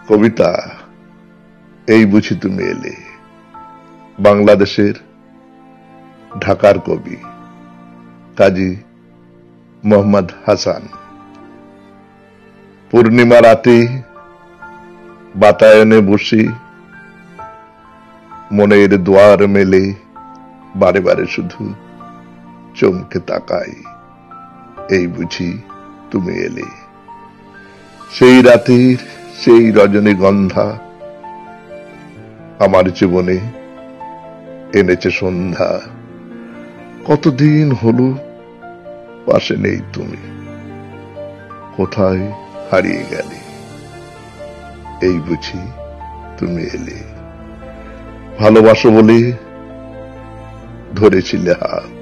কবিতা এই বুঝি তুমি এলে। বাংলাদেশের ঢাকার কবি কাজী মোহাম্মদ হাসান। পূর্ণিমা রাতে বাতায়নে বসে মনের দুয়ার মেলে বারে বারে শুধু চমকে তাকাই, এই বুঝি তুমি এলে। সেই রাতের সেই রজনীগন্ধা আমার জীবনে এনেছে সন্ধ্যা। কতদিন হলো পাশে নেই তুমি, কোথায় হারিয়ে গেলে, এই বুঝি তুমি এলে। ভালোবাসো বলে ধরেছিলে হাত,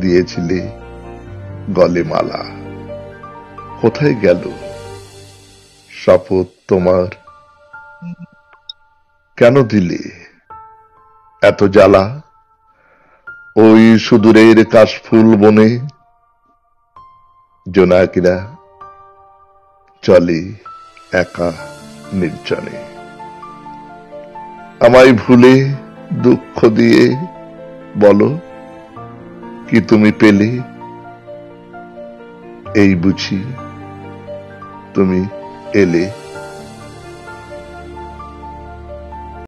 দিয়েছিলে গলে মালা, কোথায় গেল শপথ তোমার, কেন দিলে এত জ্বালা। ওই সুদূরের কাশফুল বনে জোনাকিরা চলে একা নির্জনে। আমায় ভুলে দুঃখ দিয়ে বলো কি তুমি পেলে, এই বুঝি তুমি এলে।